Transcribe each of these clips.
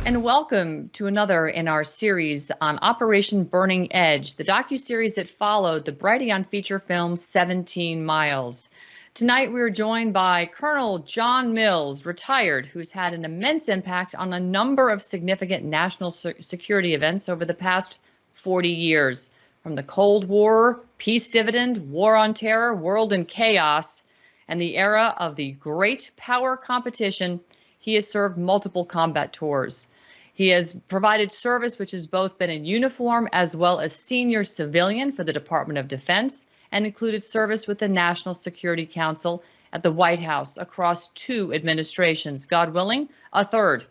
And welcome to another in our series on Operation Burning Edge, the docuseries that followed the Brighteon feature film 17 Miles. Tonight we are joined by Colonel John Mills, retired, who's had an immense impact on a number of significant national security events over the past 40 years, from the Cold War, peace dividend, war on terror, world in chaos, and the era of the great power competition. He has served multiple combat tours. He has provided service which has both been in uniform as well as senior civilian for the Department of Defense, and included service with the National Security Council at the White House across 2 administrations, God willing, a third.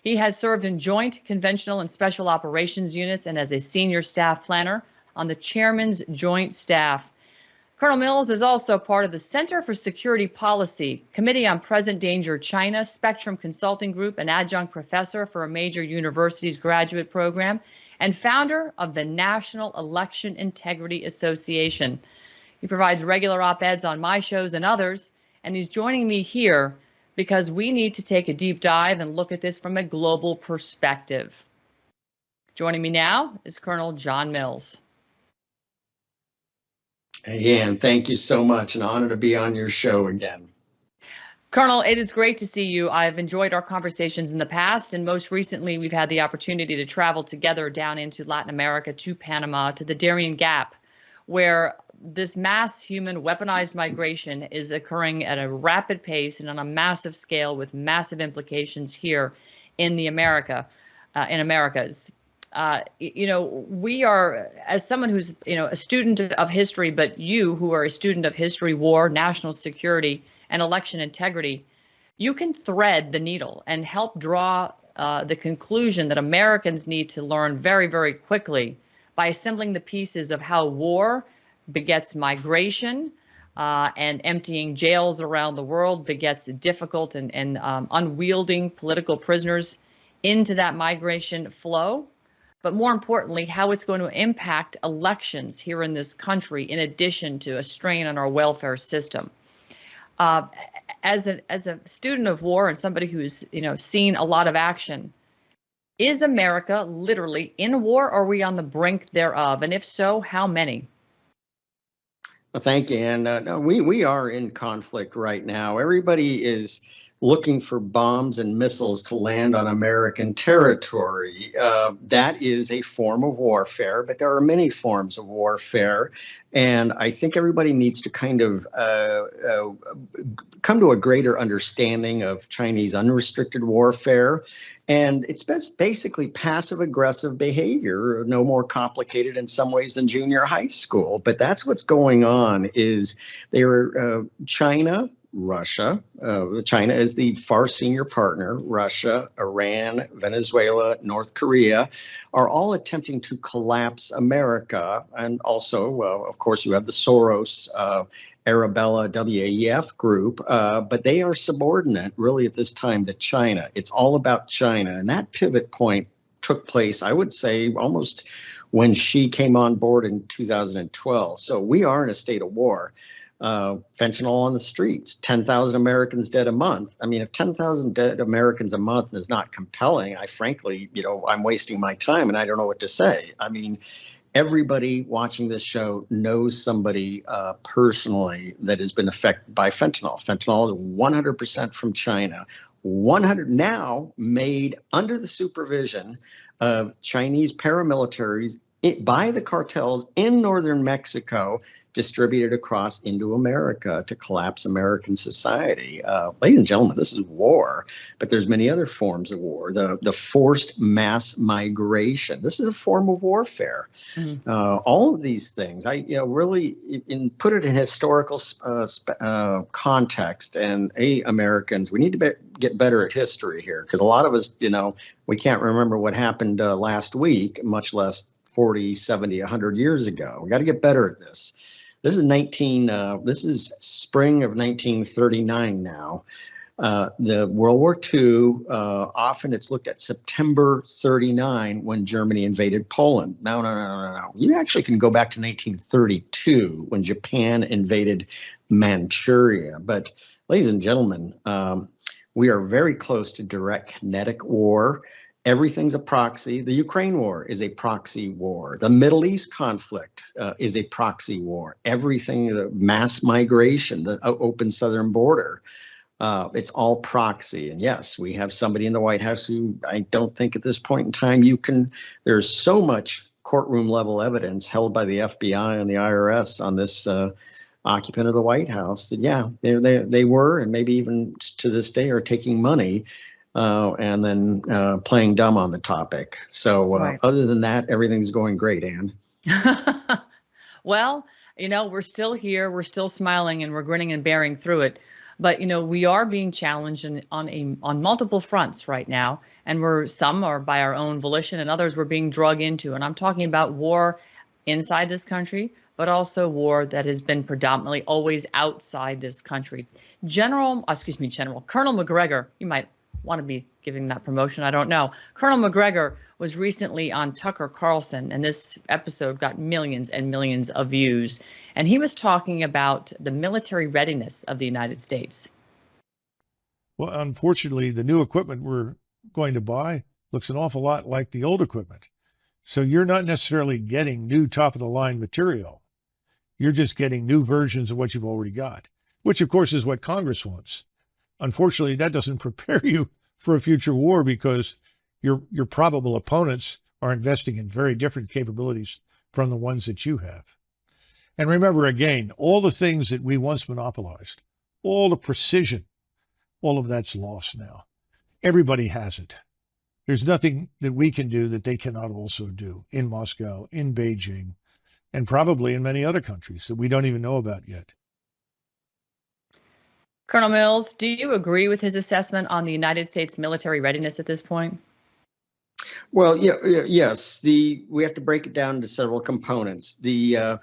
He has served in joint, conventional, and special operations units and as a senior staff planner on the Chairman's Joint Staff. Colonel Mills is also part of the Center for Security Policy, Committee on Present Danger China, Spectrum Consulting Group, an adjunct professor for a major university's graduate program, and founder of the National Election Integrity Association. He provides regular op-eds on my shows and others, and he's joining me here because we need to take a deep dive and look at this from a global perspective. Joining me now is Colonel John Mills. Hey, Ann, thank you so much. An honor to be on your show again. Colonel, it is great to see you. I've enjoyed our conversations in the past, and most recently we've had the opportunity to travel together down into Latin America, to Panama, to the Darien Gap, where this mass human weaponized migration is occurring at a rapid pace and on a massive scale with massive implications here in the Americas. We are, as someone who's, a student of history, but you who are a student of history, war, national security, and election integrity, you can thread the needle and help draw the conclusion that Americans need to learn very, very quickly by assembling the pieces of how war begets migration and emptying jails around the world begets difficult and unwielding political prisoners into that migration flow. But more importantly, how it's going to impact elections here in this country, in addition to a strain on our welfare system. As a student of war and somebody who's seen a lot of action, is America literally in war, or are we on the brink thereof? And if so, how many? Well, thank you, Ann. No, we are in conflict right now. Everybody is looking for bombs and missiles to land on American territory. That is a form of warfare, but there are many forms of warfare. And I think everybody needs to kind of come to a greater understanding of Chinese unrestricted warfare. And it's basically passive-aggressive behavior, no more complicated in some ways than junior high school. But that's what's going on. Is China, Russia. China is the far senior partner. Russia, Iran, Venezuela, North Korea are all attempting to collapse America. And also, of course, you have the Soros, Arabella, WEF group, but they are subordinate really at this time to China. It's all about China. And that pivot point took place, I would say, almost when Xi came on board in 2012. So we are in a state of war. Fentanyl on the streets, 10,000 Americans dead a month. I mean, if 10,000 dead Americans a month is not compelling, I frankly, I'm wasting my time and I don't know what to say. I mean, everybody watching this show knows somebody personally that has been affected by fentanyl. Fentanyl is 100% from China. 100 now made under the supervision of Chinese paramilitaries by the cartels in northern Mexico, distributed across into America to collapse American society. Ladies and gentlemen, this is war, but there's many other forms of war. The forced mass migration. This is a form of warfare. Mm-hmm. All of these things, really put it in historical context. And Americans, we need to get better at history here, because a lot of us, we can't remember what happened last week, much less 40, 70, 100 years ago. We got to get better at this. This is spring of 1939 now. The World War II, often it's looked at September 39 when Germany invaded Poland. No. You actually can go back to 1932 when Japan invaded Manchuria. But ladies and gentlemen, we are very close to direct kinetic war. Everything's a proxy. The Ukraine war is a proxy war. The Middle East conflict is a proxy war. Everything, the mass migration, the open southern border, it's all proxy. And yes, we have somebody in the White House who I don't think at this point in time there's so much courtroom level evidence held by the FBI and the IRS on this occupant of the White House that, yeah, they were, and maybe even to this day are taking money and then playing dumb on the topic. So Right. Other than that, everything's going great, Ann. Well, we're still here, we're still smiling, and we're grinning and bearing through it. But we are being challenged on multiple fronts right now, and some are by our own volition, and others we're being drug into. And I'm talking about war inside this country, but also war that has been predominantly always outside this country. Colonel McGregor, you might want to be giving that promotion, I don't know. Colonel McGregor was recently on Tucker Carlson, and this episode got millions and millions of views. And he was talking about the military readiness of the United States. Well, unfortunately, the new equipment we're going to buy looks an awful lot like the old equipment. So you're not necessarily getting new top-of-the-line material. You're just getting new versions of what you've already got, which, of course, is what Congress wants. Unfortunately, that doesn't prepare you for a future war because your probable opponents are investing in very different capabilities from the ones that you have. And remember, again, all the things that we once monopolized, all the precision, all of that's lost now. Everybody has it. There's nothing that we can do that they cannot also do in Moscow, in Beijing, and probably in many other countries that we don't even know about yet. Colonel Mills, do you agree with his assessment on the United States military readiness at this point? Well, yes. We have to break it down into several components. The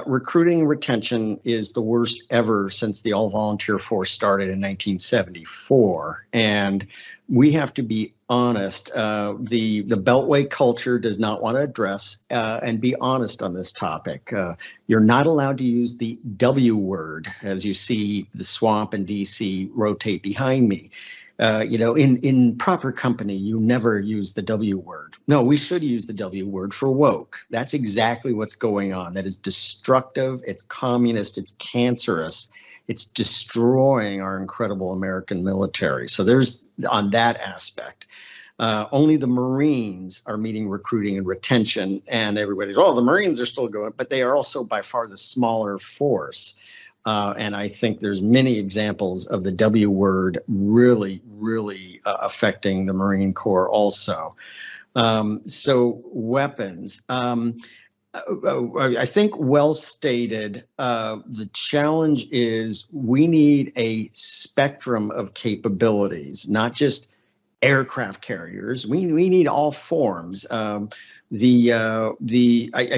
recruiting and retention is the worst ever since the all-volunteer force started in 1974, and we have to be honest. The Beltway culture does not want to address and be honest on this topic. You're not allowed to use the W word, as you see the swamp and DC rotate behind me. In proper company, you never use the W word. No, we should use the W word for woke. That's exactly what's going on. That is destructive. It's communist. It's cancerous. It's destroying our incredible American military. So there's on that aspect. Only the Marines are meeting recruiting and retention, and everybody's, the Marines are still going, but they are also by far the smaller force. And I think there's many examples of the W word really, really affecting the Marine Corps also. So weapons. I think well stated, the challenge is we need a spectrum of capabilities, not just aircraft carriers. We need all forms. I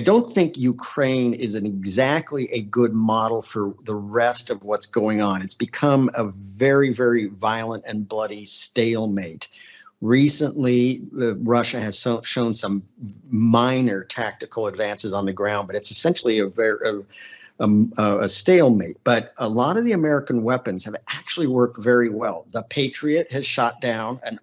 don't think Ukraine is exactly a good model for the rest of what's going on. It's become a very, very violent and bloody stalemate. Recently, Russia has shown some minor tactical advances on the ground, but it's essentially a stalemate. But a lot of the American weapons have actually worked very well. The Patriot has shot down a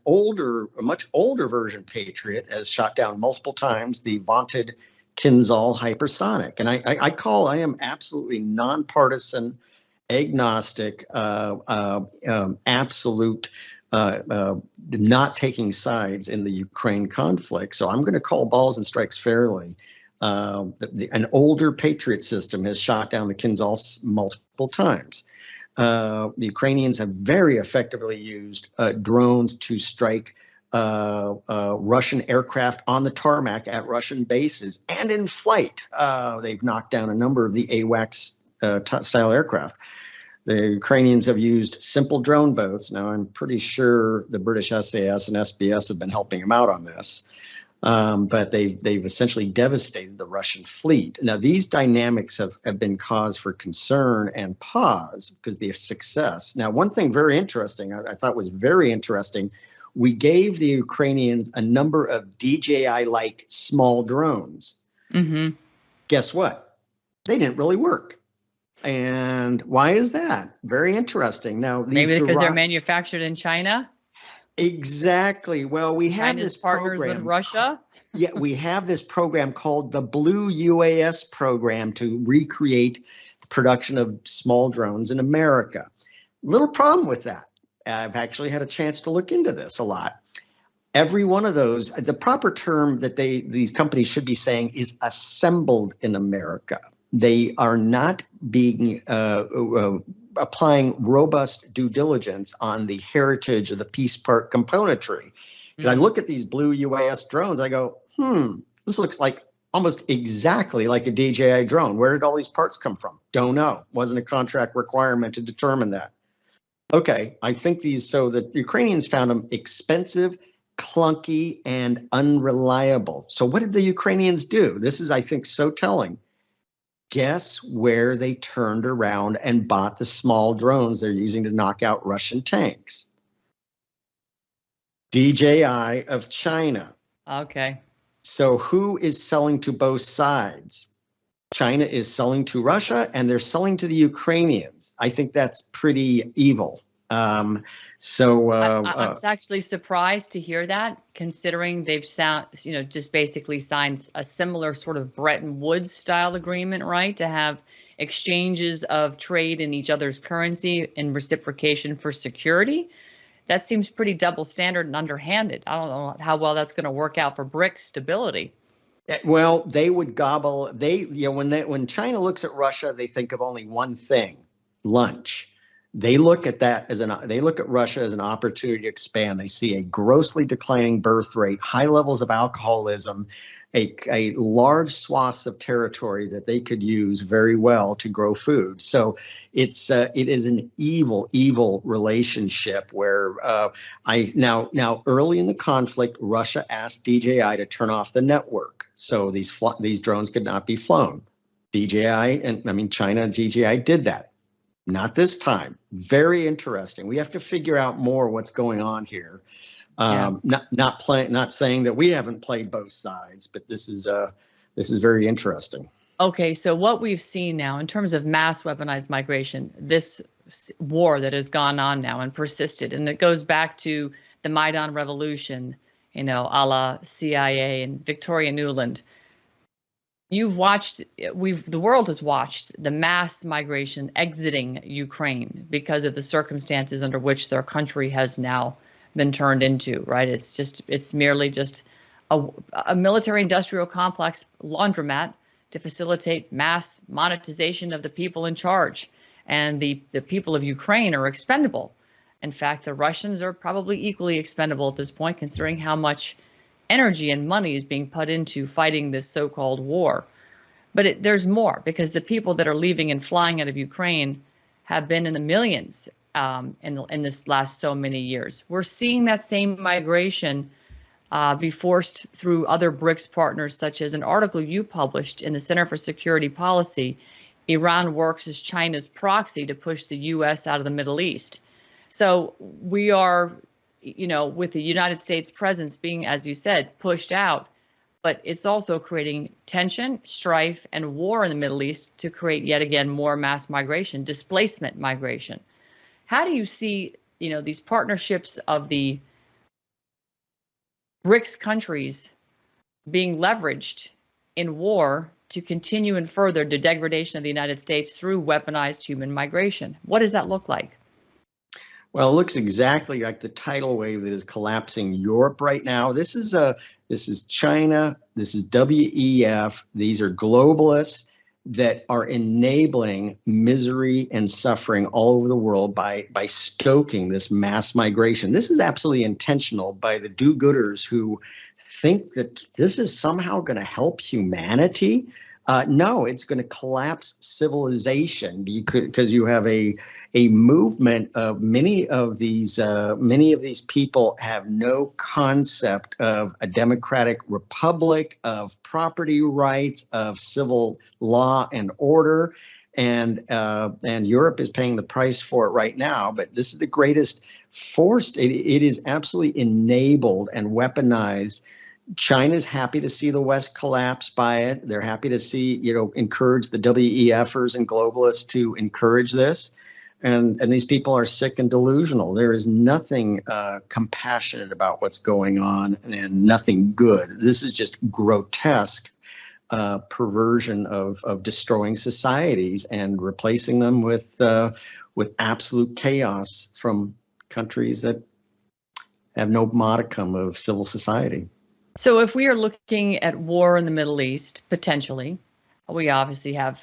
much older version Patriot has shot down multiple times the vaunted Kinzhal hypersonic. And I am absolutely nonpartisan, agnostic, absolute. Not taking sides in the Ukraine conflict. So I'm going to call balls and strikes fairly. An older Patriot system has shot down the Kinzhal multiple times. The Ukrainians have very effectively used drones to strike Russian aircraft on the tarmac at Russian bases and in flight. They've knocked down a number of the AWACS style aircraft. The Ukrainians have used simple drone boats. Now, I'm pretty sure the British SAS and SBS have been helping them out on this, but they've essentially devastated the Russian fleet. Now, these dynamics have been cause for concern and pause because they have success. Now, one thing very interesting, I thought was very interesting, we gave the Ukrainians a number of DJI-like small drones. Mm-hmm. Guess what? They didn't really work. And why is that? Very interesting. Now, maybe because they're manufactured in China? Exactly. Well, we have China's this partners with program. Russia. Yeah, we have this program called the Blue UAS program to recreate the production of small drones in America. Little problem with that. I've actually had a chance to look into this a lot. Every one of those, the proper term that these companies should be saying is assembled in America. They are not being applying robust due diligence on the heritage of the piece part componentry. Because I look at these Blue UAS drones, I go, this looks like almost exactly like a DJI drone. Where did all these parts come from? Don't know. Wasn't a contract requirement to determine that. Okay, I think so the Ukrainians found them expensive, clunky, and unreliable. So what did the Ukrainians do? This is, I think, so telling. Guess where they turned around and bought the small drones they're using to knock out Russian tanks? DJI of China. Okay. So who is selling to both sides? China is selling to Russia and they're selling to the Ukrainians. I think that's pretty evil. I'm actually surprised to hear that, considering they've just basically signed a similar sort of Bretton Woods style agreement, right? To have exchanges of trade in each other's currency in reciprocation for security. That seems pretty double standard and underhanded. I don't know how well that's going to work out for BRICS stability. Well, they would gobble. When China looks at Russia, they think of only one thing: lunch. They look at Russia as an opportunity to expand. They see a grossly declining birth rate, high levels of alcoholism, a large swaths of territory that they could use very well to grow food. So it is an evil relationship where now early in the conflict, Russia asked DJI to turn off the network, so these drones could not be flown. China and DJI did that. Not this time. Very interesting. We have to figure out more what's going on here. Not saying that we haven't played both sides, but this is very interesting. Okay, so what we've seen now in terms of mass weaponized migration, this war that has gone on now and persisted, and it goes back to the Maidan Revolution, a la CIA and Victoria Nuland. The world has watched the mass migration exiting Ukraine because of the circumstances under which their country has now been turned into, right? It's merely just a military industrial complex laundromat to facilitate mass monetization of the people in charge. And the people of Ukraine are expendable. In fact, the Russians are probably equally expendable at this point, considering how much energy and money is being put into fighting this so-called war. But there's more, because the people that are leaving and flying out of Ukraine have been in the millions in this last so many years. We're seeing that same migration be forced through other BRICS partners, such as an article you published in the Center for Security Policy. Iran works as China's proxy to push the U.S. out of the Middle East. So we are, with the United States presence being, as you said, pushed out, but it's also creating tension, strife, and war in the Middle East to create yet again more mass migration, displacement migration. How do you see, these partnerships of the BRICS countries being leveraged in war to continue and further the degradation of the United States through weaponized human migration? What does that look like? Well, it looks exactly like the tidal wave that is collapsing Europe right now. This is China. This is WEF. These are globalists that are enabling misery and suffering all over the world by stoking this mass migration. This is absolutely intentional by the do-gooders who think that this is somehow going to help humanity. No, it's going to collapse civilization because you have a movement of many of these people have no concept of a democratic republic, of property rights, of civil law and order, and Europe is paying the price for it right now. But this is the greatest forced. It is absolutely enabled and weaponized. China's happy to see the West collapse by it. They're happy to see, encourage the WEFers and globalists to encourage this. And these people are sick and delusional. There is nothing compassionate about what's going on, and nothing good. This is just grotesque perversion of destroying societies and replacing them with absolute chaos from countries that have no modicum of civil society. So if we are looking at war in the Middle East, potentially, we obviously have,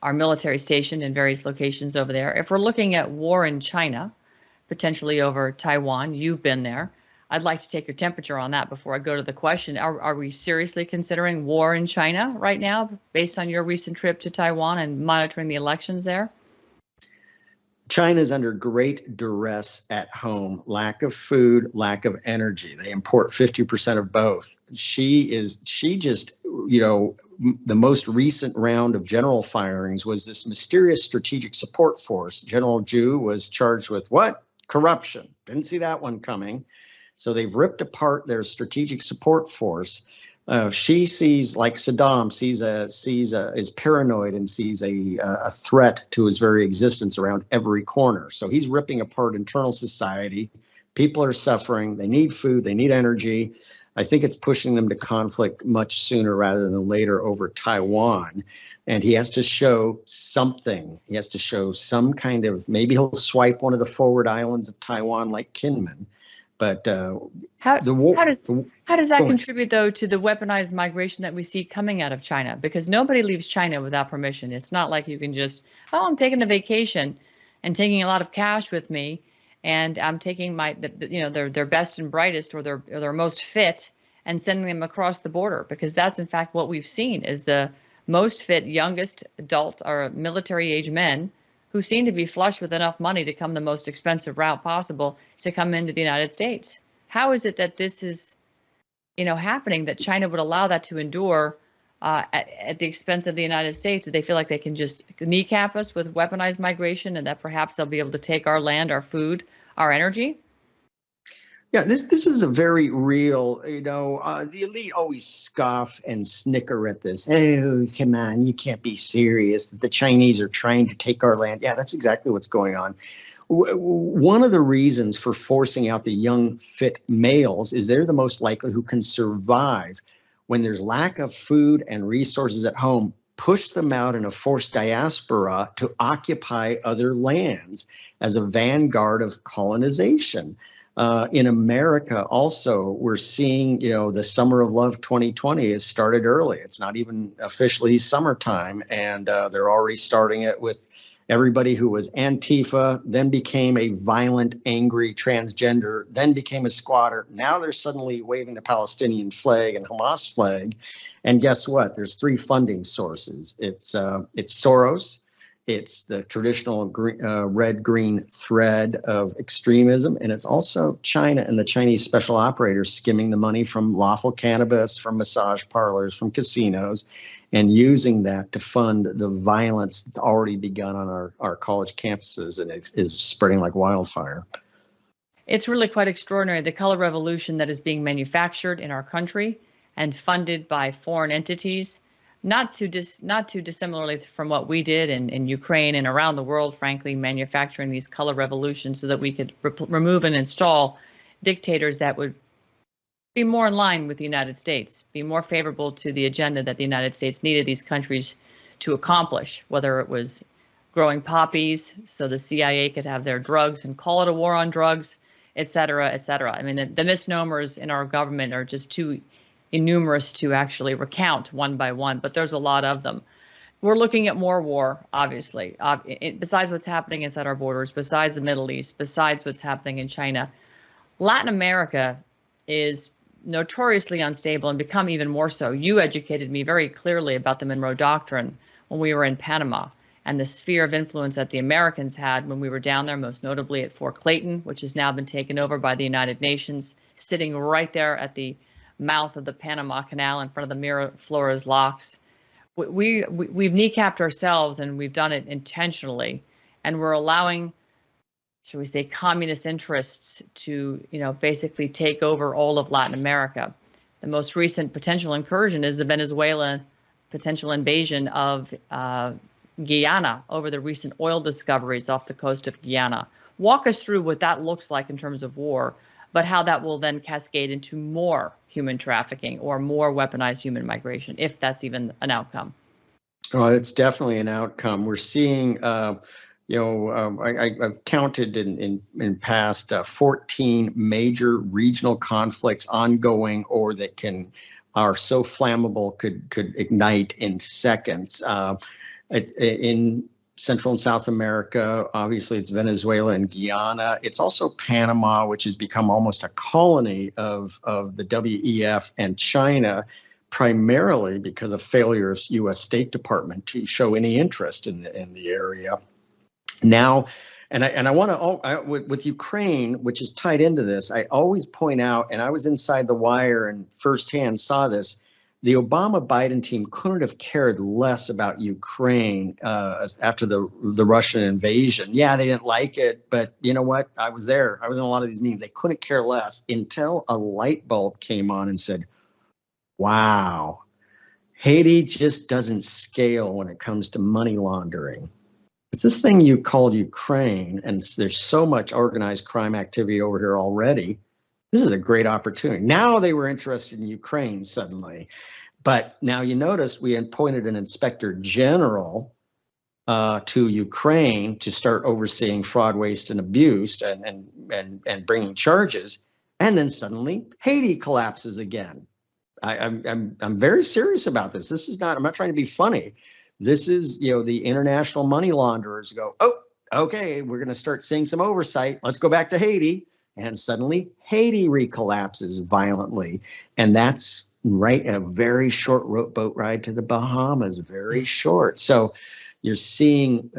our military stationed in various locations over there. If we're looking at war in China, potentially over Taiwan, you've been there. I'd like to take your temperature on that before I go to the question. Are we seriously considering war in China right now, based on your recent trip to Taiwan and monitoring the elections there? China is under great duress at home, lack of food, lack of energy. They import 50% of both. She just, the most recent round of general firings was this mysterious strategic support force. General Zhu was charged with what? Corruption. Didn't see that one coming. So they've ripped apart their strategic support force. She sees, like Saddam, is paranoid and sees a threat to his very existence around every corner. So he's ripping apart internal society. People are suffering. They need food. They need energy. I think it's pushing them to conflict much sooner rather than later over Taiwan. And he has to show something. He has to show some kind of, maybe he'll swipe one of the forward islands of Taiwan like Kinmen. But how does that contribute, though, to the weaponized migration that we see coming out of China? Because nobody leaves China without permission. It's not like you can just, I'm taking a vacation and taking a lot of cash with me, and I'm taking their best and brightest or their most fit and sending them across the border. Because that's in fact what we've seen is the most fit, youngest adult or military age men who seem to be flush with enough money to come the most expensive route possible to come into the United States. How is it that this is, happening, that China would allow that to endure at the expense of the United States? Do they feel like they can just kneecap us with weaponized migration and that perhaps they'll be able to take our land, our food, our energy? Yeah, this is a very real, the elite always scoff and snicker at this. Oh, come on, you can't be serious that the Chinese are trying to take our land. Yeah, that's exactly what's going on. One of the reasons for forcing out the young, fit males is they're the most likely who can survive when there's lack of food and resources at home. Push them out in a forced diaspora to occupy other lands as a vanguard of colonization. In America, also, we're seeing, the Summer of Love 2020 has started early. It's not even officially summertime, and they're already starting it with everybody who was Antifa, then became a violent, angry transgender, then became a squatter. Now they're suddenly waving the Palestinian flag and Hamas flag. And guess what? There's three funding sources. It's Soros. It's the traditional red-green thread of extremism, and it's also China and the Chinese special operators skimming the money from lawful cannabis, from massage parlors, from casinos, and using that to fund the violence that's already begun on our college campuses and is spreading like wildfire. It's really quite extraordinary, the color revolution that is being manufactured in our country and funded by foreign entities. Not too dissimilarly from what we did in Ukraine and around the world, frankly, manufacturing these color revolutions so that we could remove and install dictators that would be more in line with the United States, be more favorable to the agenda that the United States needed these countries to accomplish, whether it was growing poppies so the CIA could have their drugs and call it a war on drugs, et cetera, et cetera. I mean, the misnomers in our government are just too innumerous to actually recount one by one, but there's a lot of them. We're looking at more war, obviously, besides what's happening inside our borders, besides the Middle East, besides what's happening in China. Latin America is notoriously unstable and become even more so. You educated me very clearly about the Monroe Doctrine when we were in Panama and the sphere of influence that the Americans had when we were down there, most notably at Fort Clayton, which has now been taken over by the United Nations, sitting right there at the mouth of the Panama Canal in front of the Miraflores locks. We've kneecapped ourselves, and we've done it intentionally, and we're allowing, shall we say, communist interests to, basically take over all of Latin America. The most recent potential incursion is the Venezuela potential invasion of Guyana over the recent oil discoveries off the coast of Guyana. Walk us through what that looks like in terms of war, but how that will then cascade into more human trafficking or more weaponized human migration, if that's even an outcome. Oh, it's definitely an outcome. We're seeing, I've counted in past 14 major regional conflicts ongoing or that are so flammable could ignite in seconds. It's in Central and South America. Obviously, it's Venezuela and Guyana. It's also Panama, which has become almost a colony of the WEF and China, primarily because of failures U.S. State Department to show any interest in the area. Now, and I want to with Ukraine, which is tied into this, I always point out, and I was inside the wire and firsthand saw this. The Obama-Biden team couldn't have cared less about Ukraine after the Russian invasion. Yeah, they didn't like it, but you know what? I was there. I was in a lot of these meetings. They couldn't care less until a light bulb came on and said, wow, Haiti just doesn't scale when it comes to money laundering. It's this thing you called Ukraine, and there's so much organized crime activity over here already. This is a great opportunity. Now they were interested in Ukraine suddenly. But now you notice we appointed an inspector general to Ukraine to start overseeing fraud, waste, and abuse and bringing charges. And then suddenly Haiti collapses again. I'm very serious about this. This is not, I'm not trying to be funny. This is, the international money launderers go, oh, okay, we're going to start seeing some oversight. Let's go back to Haiti. And suddenly Haiti recollapses violently. And that's right, a very short boat ride to the Bahamas, very short. So you're seeing,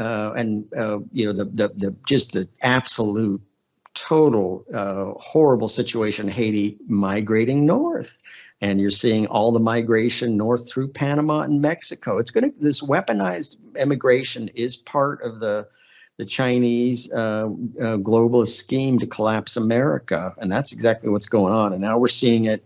just the absolute total horrible situation in Haiti migrating north. And you're seeing all the migration north through Panama and Mexico. This weaponized immigration is part of the Chinese globalist scheme to collapse America. And that's exactly what's going on. And now we're seeing it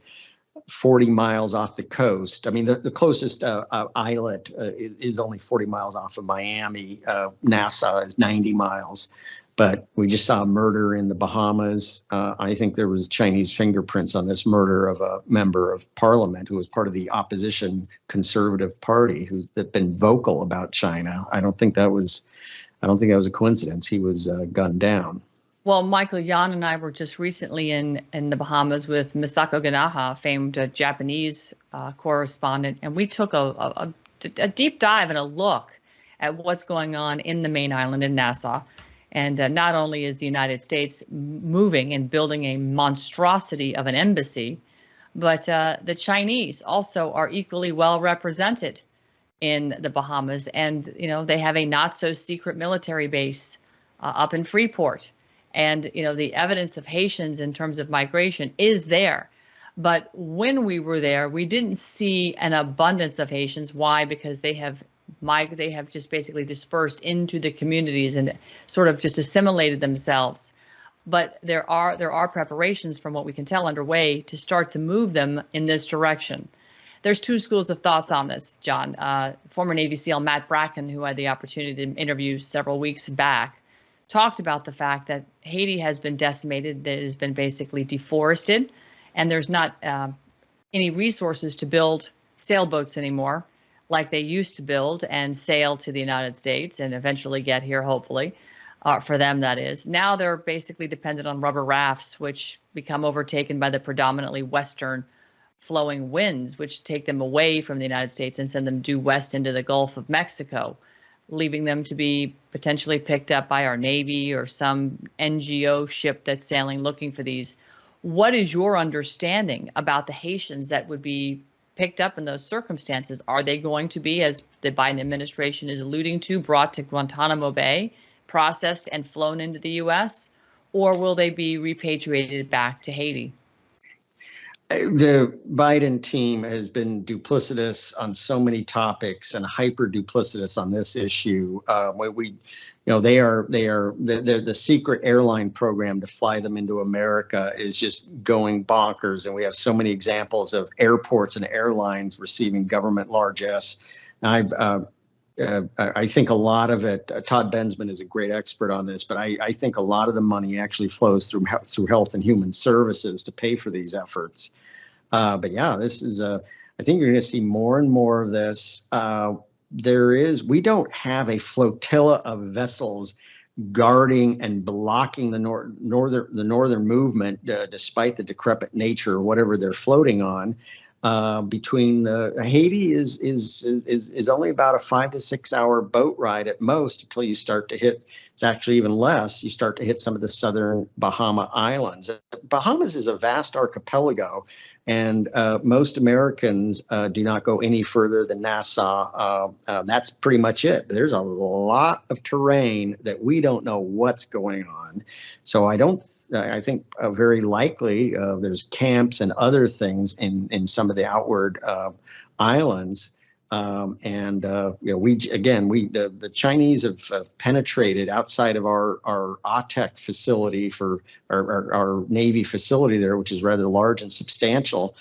40 miles off the coast. I mean, the closest islet is only 40 miles off of Miami. Nassau is 90 miles. But we just saw a murder in the Bahamas. I think there was Chinese fingerprints on this murder of a member of parliament who was part of the opposition conservative party who's been vocal about China. I don't think that was a coincidence. He was gunned down. Well, Michael, Jan and I were just recently in the Bahamas with Misako Ganaha, famed Japanese correspondent, and we took a deep dive and a look at what's going on in the main island in Nassau. And not only is the United States moving and building a monstrosity of an embassy, but the Chinese also are equally well represented in the Bahamas. And, they have a not so secret military base up in Freeport. And, the evidence of Haitians in terms of migration is there. But when we were there, we didn't see an abundance of Haitians. Why? Because they have just basically dispersed into the communities and sort of just assimilated themselves. But there are preparations, from what we can tell, underway to start to move them in this direction. There's two schools of thoughts on this, John. Former Navy SEAL Matt Bracken, who I had the opportunity to interview several weeks back, talked about the fact that Haiti has been decimated, that it has been basically deforested, and there's not any resources to build sailboats anymore like they used to build and sail to the United States and eventually get here, hopefully, for them, that is. Now they're basically dependent on rubber rafts, which become overtaken by the predominantly western flowing winds, which take them away from the United States and send them due west into the Gulf of Mexico, leaving them to be potentially picked up by our Navy or some NGO ship that's sailing looking for these. What is your understanding about the Haitians that would be picked up in those circumstances? Are they going to be, as the Biden administration is alluding to, brought to Guantanamo Bay, processed and flown into the U.S., or will they be repatriated back to Haiti? The Biden team has been duplicitous on so many topics and hyper duplicitous on this issue. The secret airline program to fly them into America is just going bonkers. And we have so many examples of airports and airlines receiving government largesse. I think a lot of it, Todd Bensman is a great expert on this, but I think a lot of the money actually flows through Health and Human Services to pay for these efforts. But yeah, this is I think you're going to see more and more of this. We don't have a flotilla of vessels guarding and blocking the northern movement, despite the decrepit nature or whatever they're floating on. Between Haiti is only about a 5 to 6 hour boat ride at most until you start to hit. It's actually even less. You start to hit some of the southern Bahama Islands. Bahamas is a vast archipelago, and most Americans do not go any further than Nassau. That's pretty much it. There's a lot of terrain that we don't know what's going on. So I think very likely there's camps and other things in some of the outward islands. The Chinese have penetrated outside of our ATEC facility for our Navy facility there, which is rather large and substantial.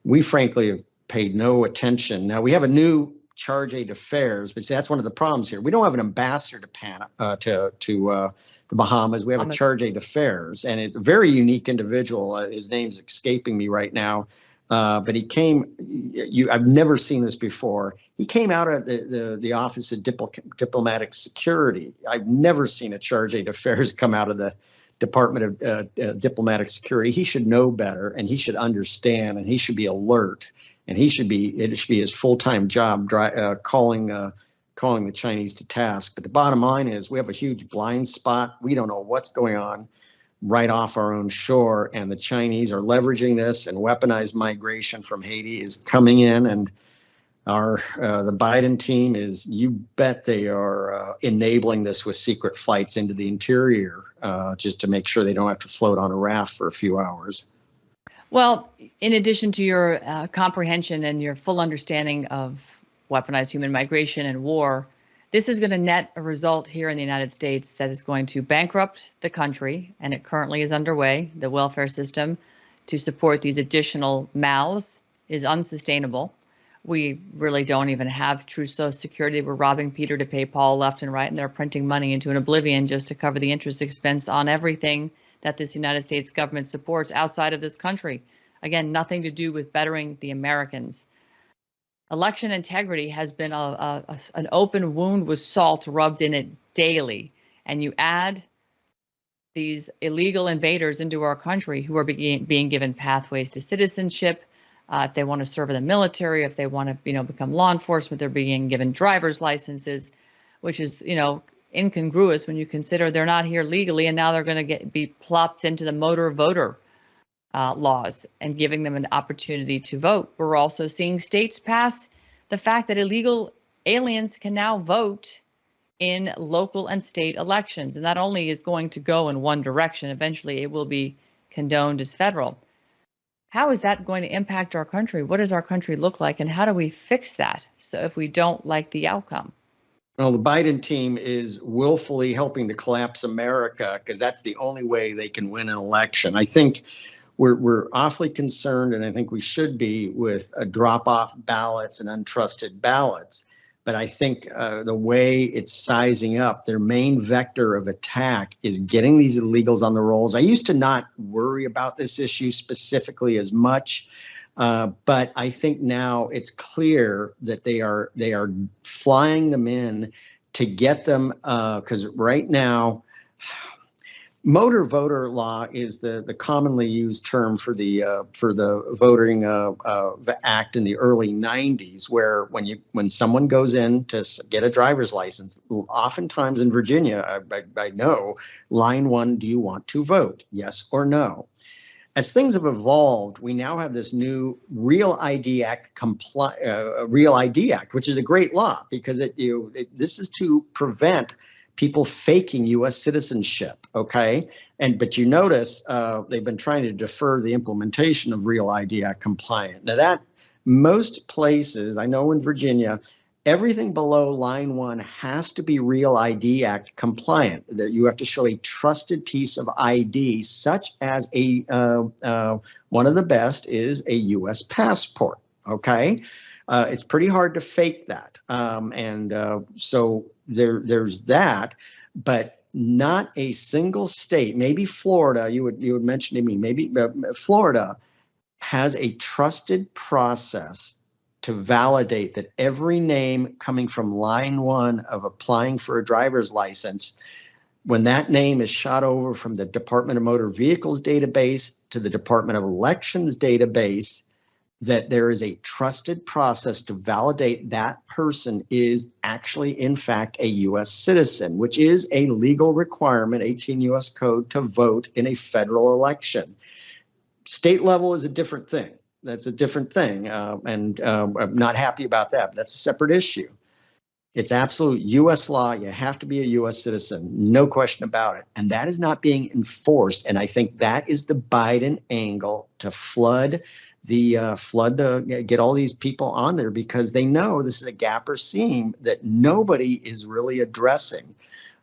We frankly have paid no attention. Now we have a new charge d'affaires, but see, that's one of the problems here. We don't have an ambassador to the Bahamas. We have a charge d'affaires, and it's a very unique individual. His name's escaping me right now. But he came, I've never seen this before. He came out of the Office of Diplomatic Security. I've never seen a charge d'affaires come out of the Department of Diplomatic Security. He should know better, and he should understand, and he should be alert, and it should be his full-time job calling the Chinese to task. But the bottom line is we have a huge blind spot. We don't know what's going on right off our own shore, and the Chinese are leveraging this, and weaponized migration from Haiti is coming in, and the Biden team is, you bet they are enabling this with secret flights into the interior, just to make sure they don't have to float on a raft for a few hours. Well, in addition to your comprehension and your full understanding of weaponized human migration and war, this is going to net a result here in the United States that is going to bankrupt the country, and it currently is underway. The welfare system to support these additional mouths is unsustainable. We really don't even have true Social Security. We're robbing Peter to pay Paul left and right, and they're printing money into an oblivion just to cover the interest expense on everything that this United States government supports outside of this country. Again, nothing to do with bettering the Americans. Election integrity has been an open wound with salt rubbed in it daily. And you add these illegal invaders into our country who are being given pathways to citizenship. If they want to serve in the military, if they want to, become law enforcement, they're being given driver's licenses, which is, incongruous when you consider they're not here legally, and now they're going to be plopped into the motor voter laws and giving them an opportunity to vote. We're also seeing states pass the fact that illegal aliens can now vote in local and state elections. And that only is going to go in one direction. Eventually, it will be condoned as federal. How is that going to impact our country? What does our country look like? And how do we fix that? So if we don't like the outcome? Well, the Biden team is willfully helping to collapse America because that's the only way they can win an election. I think we're awfully concerned, and I think we should be, with a drop-off ballots and untrusted ballots. But I think the way it's sizing up, their main vector of attack is getting these illegals on the rolls. I used to not worry about this issue specifically as much, but I think now it's clear that they are flying them in to get them, because right now, motor voter law is the commonly used term for the voting act in the early 90s, where when someone goes in to get a driver's license, oftentimes in Virginia, I know, line one, do you want to vote? Yes or no? As things have evolved, we now have this new Real ID Act, Real ID Act, which is a great law because this is to prevent people faking U.S. citizenship, okay? But you notice they've been trying to defer the implementation of Real ID Act compliant. Now that most places, I know in Virginia, everything below line one has to be Real ID Act compliant. That you have to show a trusted piece of ID, such as one of the best is a U.S. passport, okay? It's pretty hard to fake that. So there's that, but not a single state, maybe Florida, you would mention to me, maybe Florida has a trusted process to validate that every name coming from line one of applying for a driver's license, when that name is shot over from the Department of Motor Vehicles database to the Department of Elections database, that there is a trusted process to validate that person is actually, in fact, a U.S. citizen, which is a legal requirement, 18 U.S. Code, to vote in a federal election. State level is a different thing. That's a different thing, and I'm not happy about that, but that's a separate issue. It's absolute U.S. law. You have to be a U.S. citizen, no question about it. And that is not being enforced. And I think that is the Biden angle to get all these people on there, because they know this is a gap or seam that nobody is really addressing.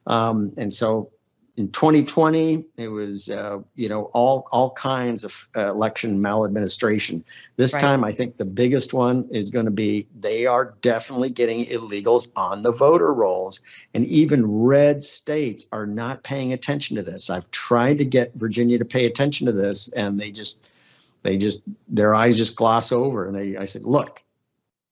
And so in 2020, it was, all kinds of election maladministration. This time, I think the biggest one is going to be they are definitely getting illegals on the voter rolls. And even red states are not paying attention to this. I've tried to get Virginia to pay attention to this, and their eyes just gloss over. And I said, look,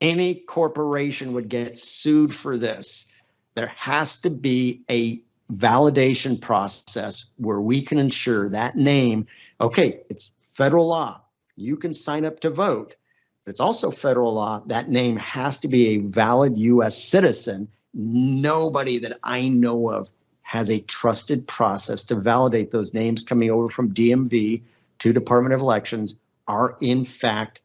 any corporation would get sued for this. There has to be a validation process where we can ensure that name, okay, it's federal law. You can sign up to vote, but it's also federal law. That name has to be a valid U.S. citizen. Nobody that I know of has a trusted process to validate those names coming over from DMV to Department of Elections are in fact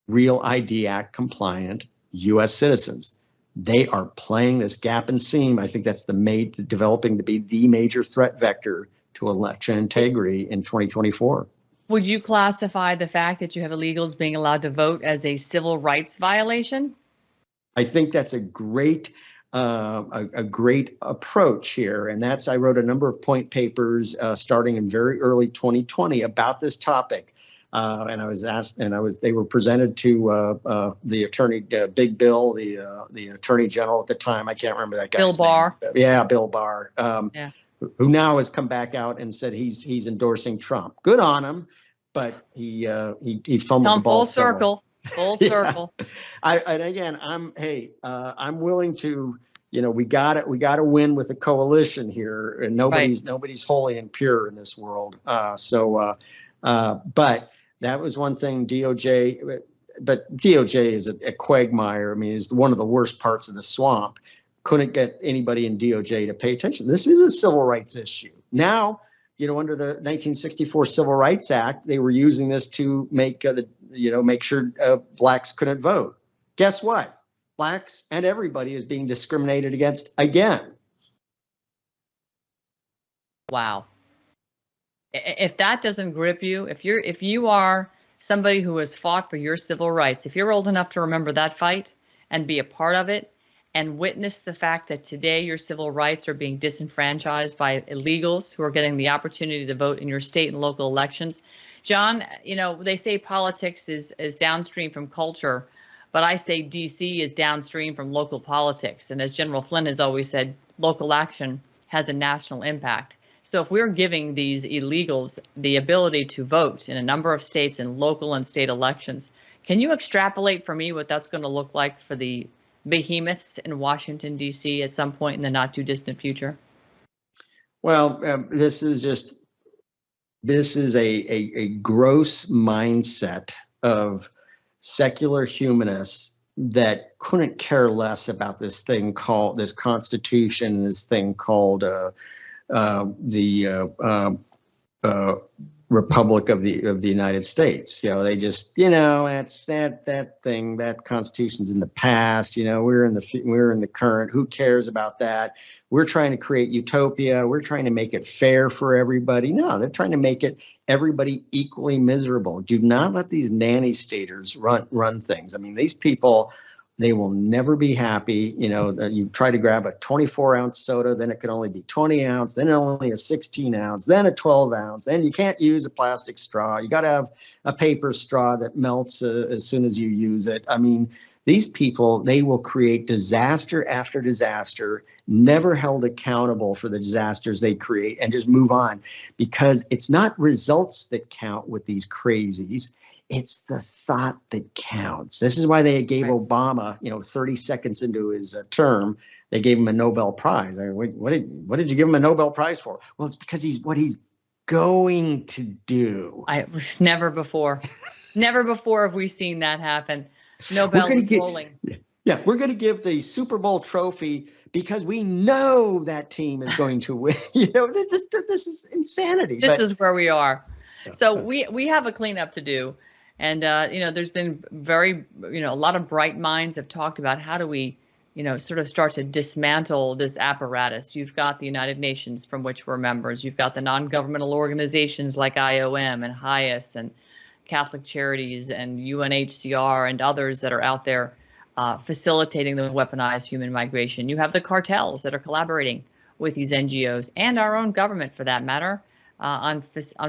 Real ID Act compliant U.S. citizens. They are playing this gap and seam. I think that's developing to be the major threat vector to election integrity in 2024. Would you classify the fact that you have illegals being allowed to vote as a civil rights violation? I think that's a great approach here. And I wrote a number of point papers starting in very early 2020 about this topic. And I was asked, they were presented to the attorney, Big Bill, the attorney general at the time. I can't remember that guy's Bill Barr. name. Yeah, Bill Barr. Who now has come back out and said he's endorsing Trump. Good on him, but he fumbled the ball. Full circle. Full circle. I'm willing to. We got to win with a coalition here, and nobody's holy and pure in this world. But that was one thing. DOJ, but DOJ is a quagmire. I mean, it's one of the worst parts of the swamp. Couldn't get anybody in DOJ to pay attention. This is a civil rights issue. Now, under the 1964 Civil Rights Act, they were using this to make sure blacks couldn't vote. Guess what? Blacks and everybody is being discriminated against again. Wow. If that doesn't grip you, if you are somebody who has fought for your civil rights, if you're old enough to remember that fight and be a part of it and witness the fact that today your civil rights are being disenfranchised by illegals who are getting the opportunity to vote in your state and local elections. John, they say politics is downstream from culture, but I say DC is downstream from local politics. And as General Flynn has always said, local action has a national impact. So if we're giving these illegals the ability to vote in a number of states in local and state elections, can you extrapolate for me what that's going to look like for the behemoths in Washington, D.C. at some point in the not too distant future? Well, this is a gross mindset of secular humanists that couldn't care less about this Constitution, this thing called the Republic of the United States. They just, that's that thing, that Constitution's in the past. We're in the current. Who cares about that? We're trying to create utopia. We're trying to make it fair for everybody. No, they're trying to make everybody equally miserable. Do not let these nanny staters run things. I mean, these people They will never be happy. You know, that you try to grab a 24-ounce soda, then it can only be 20 ounce, then only a 16 ounce, then a 12 ounce. Then you can't use a plastic straw. You got to have a paper straw that melts as soon as you use it. I mean, these people, they will create disaster after disaster, never held accountable for the disasters they create, and just move on, because it's not results that count with these crazies. It's the thought that counts. This is why they gave Obama, 30 seconds into his term, they gave him a Nobel Prize. I mean, what did you give him a Nobel Prize for? Well, it's because he's what he's going to do. Never before have we seen that happen. Nobel is rolling. Yeah, we're going to give the Super Bowl trophy because we know that team is going to win. This is insanity. This is where we are. So we have a cleanup to do. And, there's been a lot of bright minds have talked about how do we, sort of start to dismantle this apparatus. You've got the United Nations, from which we're members. You've got the non-governmental organizations like IOM and HIAS and Catholic Charities and UNHCR and others that are out there facilitating the weaponized human migration. You have the cartels that are collaborating with these NGOs and our own government, for that matter, on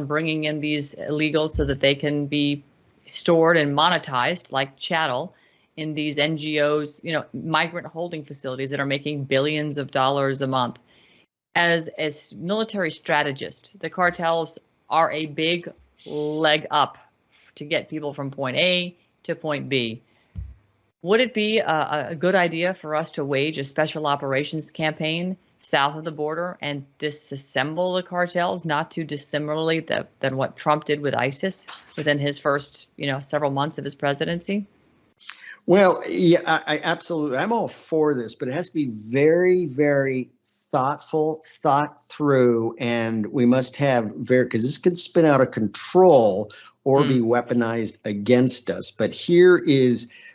bringing in these illegals so that they can be stored and monetized like chattel in these NGOs, migrant holding facilities that are making billions of dollars a month. As military strategists, the cartels are a big leg up to get people from point A to point B. Would it be a good idea for us to wage a special operations campaign south of the border and disassemble the cartels, not too dissimilarly than what Trump did with ISIS within his first, several months of his presidency? Well, yeah, I absolutely. I'm all for this, but it has to be very, very thoughtful, thought through, and we must have because this could spin out of control or be weaponized against us. But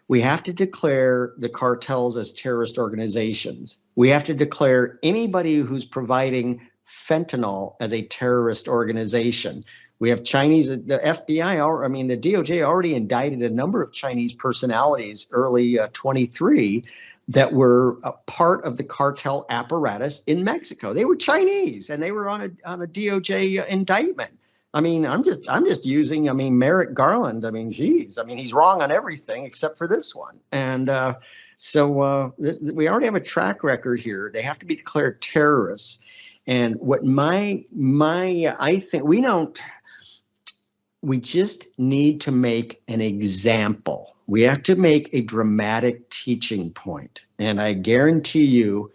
we have to declare the cartels as terrorist organizations. We have to declare anybody who's providing fentanyl as a terrorist organization. We have Chinese, the FBI, the DOJ already indicted a number of Chinese personalities early 23 that were a part of the cartel apparatus in Mexico. They were Chinese and they were on a DOJ indictment. I'm just using, Merrick Garland. He's wrong on everything except for this one. And we already have a track record here. They have to be declared terrorists. And what I think we just need to make an example. We have to make a dramatic teaching point. And I guarantee you,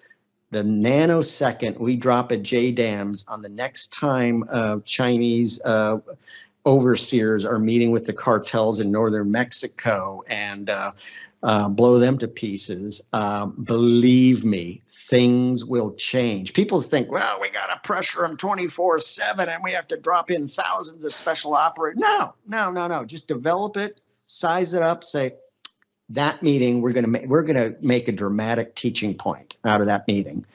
the nanosecond we drop a JDAMs on the next time Chinese overseers are meeting with the cartels in northern Mexico and blow them to pieces, believe me, things will change. People think, well, we got to pressure them 24/7 and we have to drop in thousands of special operators. No. Just develop it, size it up, say, that meeting, we're gonna make a dramatic teaching point out of that meeting.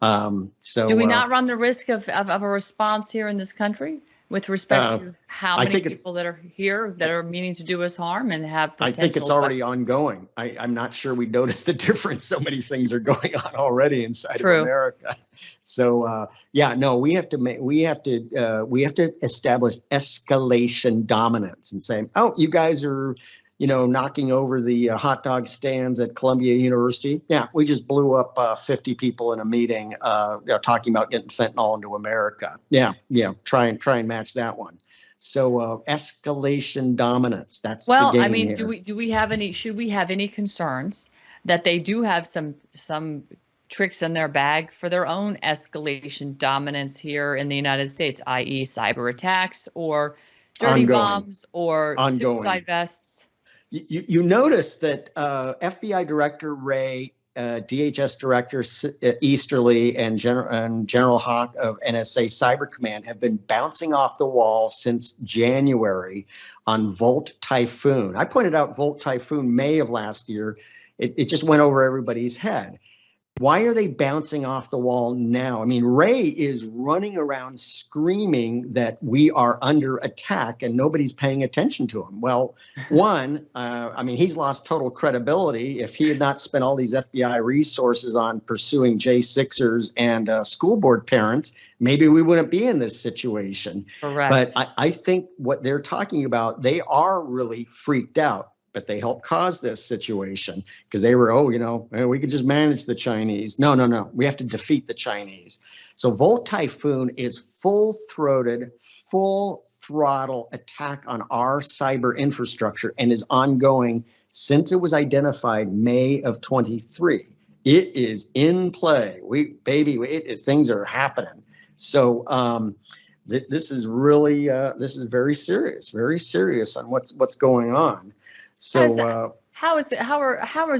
Do we not run the risk of a response here in this country with respect to how many people that are here that are meaning to do us harm and have potential? I think it's already ongoing. I'm not sure we noticed the difference. So many things are going on already inside of America. So we have to establish escalation dominance and say, oh, you guys are knocking over the hot dog stands at Columbia University. Yeah, we just blew up 50 people in a meeting talking about getting fentanyl into America. Yeah, try and match that one. So escalation dominance, that's the game here. Should we have any concerns that they do have some tricks in their bag for their own escalation dominance here in the United States, i.e. cyber attacks or dirty bombs or suicide vests? You notice that FBI Director Wray, DHS Director Easterly, and General Hawk of NSA Cyber Command have been bouncing off the wall since January on Volt Typhoon. I pointed out Volt Typhoon May of last year. It just went over everybody's head. Why are they bouncing off the wall now? I mean, Ray is running around screaming that we are under attack and nobody's paying attention to him. Well, one, I mean, he's lost total credibility. If he had not spent all these FBI resources on pursuing J6ers and school board parents, maybe we wouldn't be in this situation. Correct. But I think what they're talking about, they are really freaked out. But they helped cause this situation because they were, oh, you know, we could just manage the Chinese. No, no, no. We have to defeat the Chinese. So Volt Typhoon is full-throated, full-throttle attack on our cyber infrastructure and is ongoing since it was identified May of 23. It is in play. Things are happening. So this is really, this is very serious on what's going on. So how is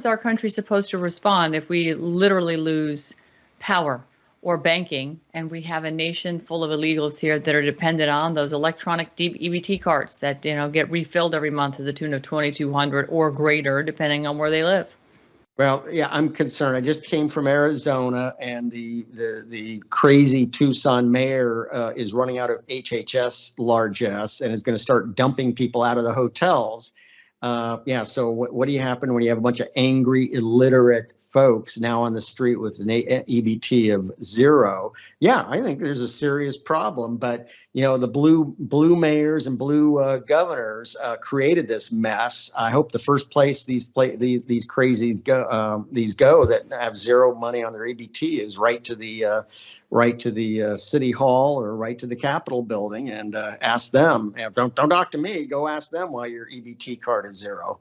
our country supposed to respond if we literally lose power or banking and we have a nation full of illegals here that are dependent on those electronic deep EBT cards that, you know, get refilled every month to the tune of 2,200 or greater, depending on where they live? Well, yeah, I'm concerned. I just came from Arizona, and the crazy Tucson mayor is running out of HHS largesse and is going to start dumping people out of the hotels. Yeah, so what do you happen when you have a bunch of angry, illiterate folks now on the street with an EBT of 0? Yeah, I think there's a serious problem. But you know, the blue mayors and blue governors created this mess. I hope the first place these crazies go that have 0 money on their EBT is right to the city hall or right to the Capitol building and ask them. Don't talk to me. Go ask them why your EBT card is 0.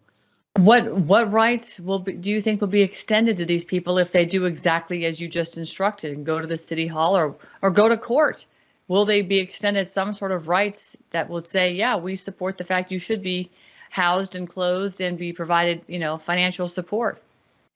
What rights do you think will be extended to these people if they do exactly as you just instructed and go to the city hall or go to court? Will they be extended some sort of rights that would say, yeah, we support the fact you should be housed and clothed and be provided, you know, financial support?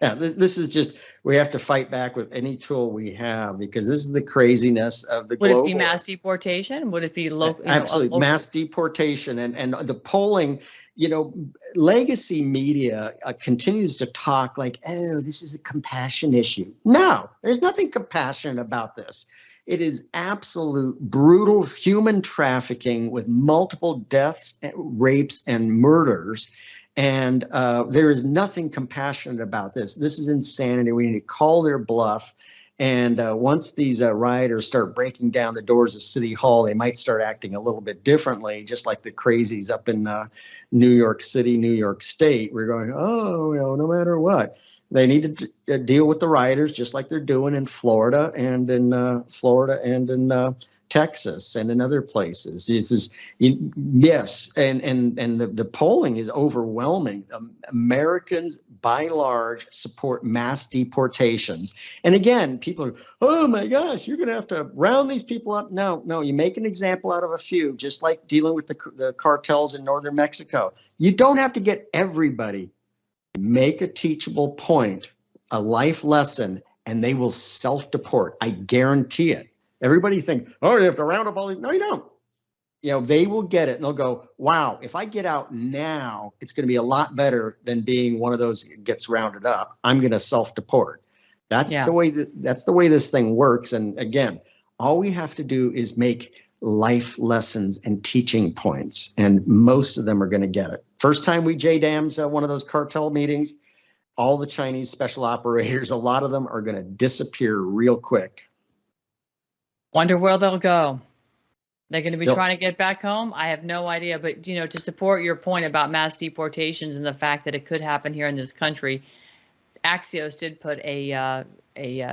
Yeah, this is just, we have to fight back with any tool we have because this is the craziness of the globalists. Would it be mass deportation? Would it be local? Absolutely, mass deportation and the polling. You know, legacy media continues to talk like, oh, this is a compassion issue. No, there's nothing compassionate about this. It is absolute brutal human trafficking with multiple deaths, rapes, and murders. And there is nothing compassionate about this. This is insanity. We need to call their bluff. And once these rioters start breaking down the doors of City Hall, they might start acting a little bit differently, just like the crazies up in New York City, New York State. We're going, oh, you know, no matter what. They need to deal with the rioters just like they're doing in Florida and in Texas and in other places. Yes, and the polling is overwhelming. Americans, by and large, support mass deportations. And again, people are, oh my gosh, you're going to have to round these people up. No, you make an example out of a few, just like dealing with the cartels in northern Mexico. You don't have to get everybody. Make a teachable point, a life lesson, and they will self-deport. I guarantee it. Everybody think, oh, you have to round up all these. No, you don't. You know, they will get it and they'll go, wow, if I get out now, it's going to be a lot better than being one of those that gets rounded up. I'm going to self-deport. That's the way this thing works. And again, all we have to do is make life lessons and teaching points, and most of them are going to get it. First time we JDAMs one of those cartel meetings, all the Chinese special operators, a lot of them are going to disappear real quick. Wonder where they'll go. They're going to be trying to get back home? I have no idea. But, you know, to support your point about mass deportations and the fact that it could happen here in this country, Axios did put a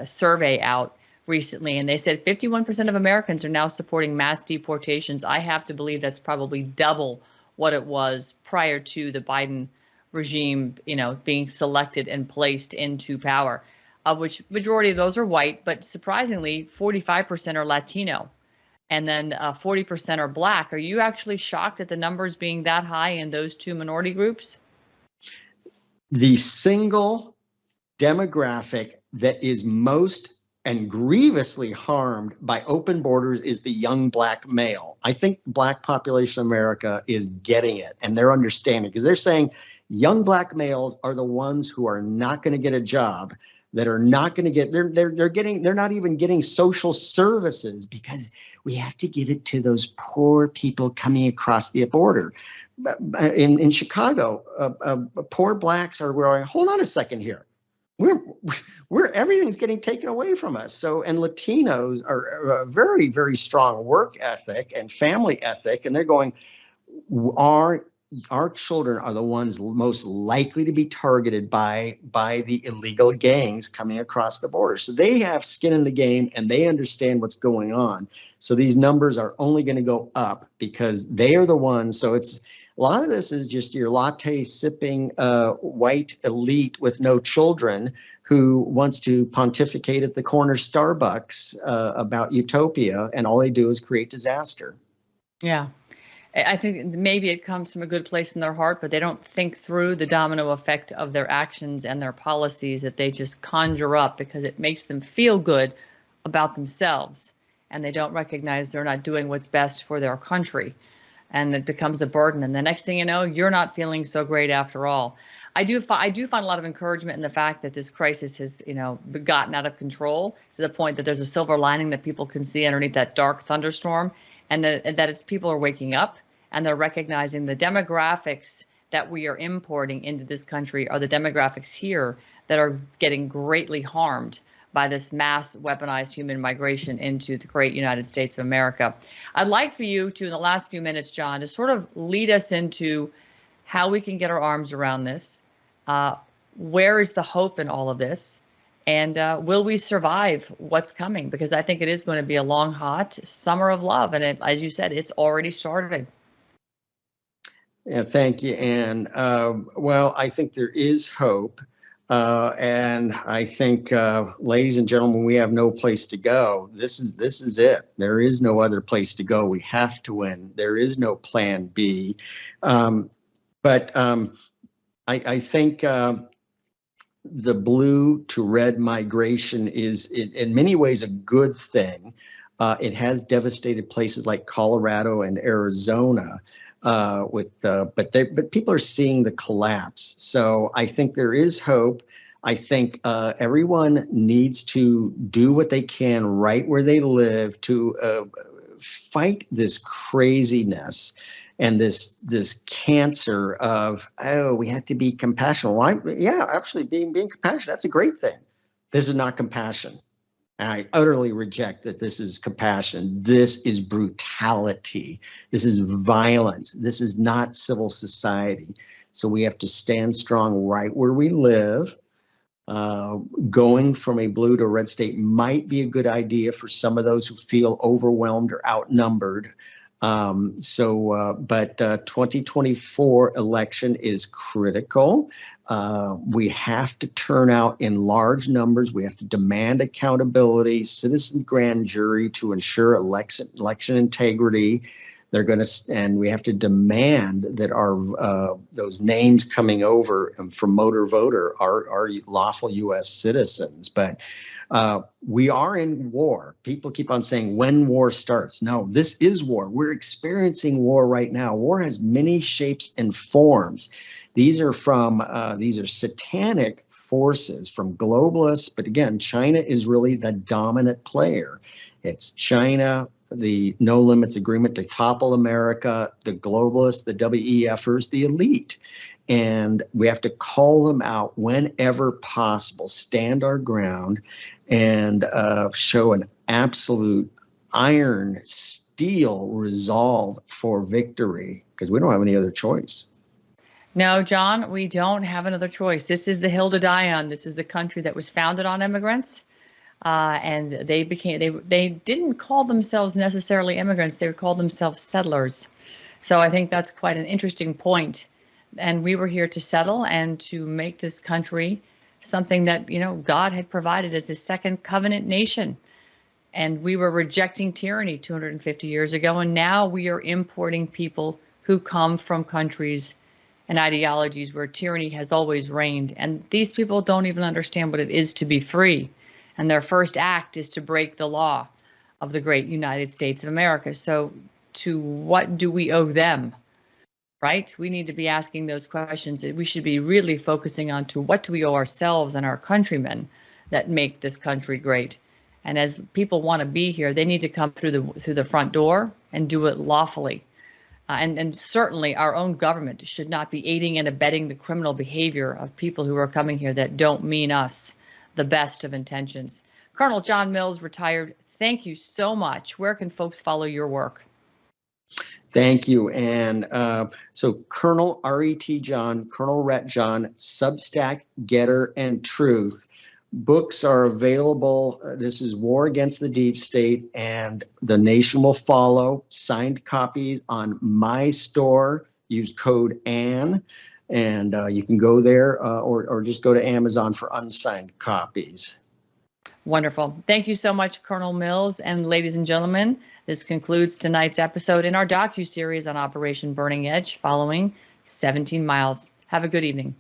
survey out recently, and they said 51% of Americans are now supporting mass deportations. I have to believe that's probably double what it was prior to the Biden regime, you know, being selected and placed into power, of which majority of those are white, but surprisingly, 45% are Latino, and then 40% are Black. Are you actually shocked at the numbers being that high in those two minority groups? The single demographic that is most and grievously harmed by open borders is the young Black male. I think the Black population of America is getting it, and they're understanding, because they're saying young Black males are the ones who are not going to get a job. that are not going to get, they're not even getting social services because we have to give it to those poor people coming across the border. In Chicago, poor blacks are going, hold on a second here. We're everything's getting taken away from us. So, and Latinos are a very, very strong work ethic and family ethic, and they're going, our children are the ones most likely to be targeted by the illegal gangs coming across the border. So they have skin in the game and they understand what's going on. So these numbers are only going to go up because they are the ones. So it's a lot of this is just your latte sipping white elite with no children who wants to pontificate at the corner Starbucks about utopia, and all they do is create disaster. Yeah. I think maybe it comes from a good place in their heart, but they don't think through the domino effect of their actions and their policies that they just conjure up because it makes them feel good about themselves. And they don't recognize they're not doing what's best for their country. And it becomes a burden. And the next thing you know, you're not feeling so great after all. I do find a lot of encouragement in the fact that this crisis has, gotten out of control to the point that there's a silver lining that people can see underneath that dark thunderstorm. And that it's people are waking up and they're recognizing the demographics that we are importing into this country are the demographics here that are getting greatly harmed by this mass weaponized human migration into the great United States of America. I'd like for you to, in the last few minutes, John, to sort of lead us into how we can get our arms around this. Where is the hope in all of this? And will we survive what's coming? Because I think it is going to be a long, hot summer of love. And as you said, it's already started. Yeah, thank you, Ann. Well, I think there is hope. And I think, ladies and gentlemen, we have no place to go. This is it. There is no other place to go. We have to win. There is no plan B. But I think the blue to red migration is in many ways a good thing. It has devastated places like Colorado and Arizona, but people are seeing the collapse. So I think there is hope. I think everyone needs to do what they can right where they live to fight this craziness and this cancer of, oh, we have to be compassionate. Well, yeah, actually being compassionate, that's a great thing. This is not compassion. And I utterly reject that this is compassion. This is brutality. This is violence. This is not civil society. So we have to stand strong right where we live. Going from a blue to a red state might be a good idea for some of those who feel overwhelmed or outnumbered. But 2024 election is critical. We have to turn out in large numbers. We have to demand accountability, citizen grand jury to ensure election integrity. And we have to demand that our those names coming over from motor voter are lawful U.S. citizens. But we are in war. People keep on saying when war starts. No, this is war. We're experiencing war right now. War has many shapes and forms. These are satanic forces from globalists. But again, China is really the dominant player. It's China, the No Limits Agreement to topple America, the globalists, the WEFers, the elite. And we have to call them out whenever possible, stand our ground, and show an absolute iron steel resolve for victory, because we don't have any other choice. No, John, we don't have another choice. This is the hill to die on. This is the country that was founded on immigrants. And they didn't call themselves necessarily immigrants. They called themselves settlers. So I think that's quite an interesting point. And we were here to settle and to make this country something that, God had provided as a second covenant nation. And we were rejecting tyranny 250 years ago. And now we are importing people who come from countries and ideologies where tyranny has always reigned. And these people don't even understand what it is to be free. And their first act is to break the law of the great United States of America. So to what do we owe them, right? We need to be asking those questions. We should be really focusing on to what do we owe ourselves and our countrymen, that make this country great. And as people want to be here, they need to come through the front door and do it lawfully. And certainly our own government should not be aiding and abetting the criminal behavior of people who are coming here that don't mean us the best of intentions. Colonel John Mills, retired, thank you so much. Where can folks follow your work? Thank you. And so Colonel R.E.T. John, Colonel Rhett John, Substack, Getter, and Truth. Books are available. This is War Against the Deep State, and the nation will follow. Signed copies on my store. Use code ANN, and you can go there or just go to Amazon for unsigned copies. Wonderful. Thank you so much, Colonel Mills. And ladies and gentlemen, this concludes tonight's episode in our docuseries on Operation Burning Edge, following 17 Miles. Have a good evening.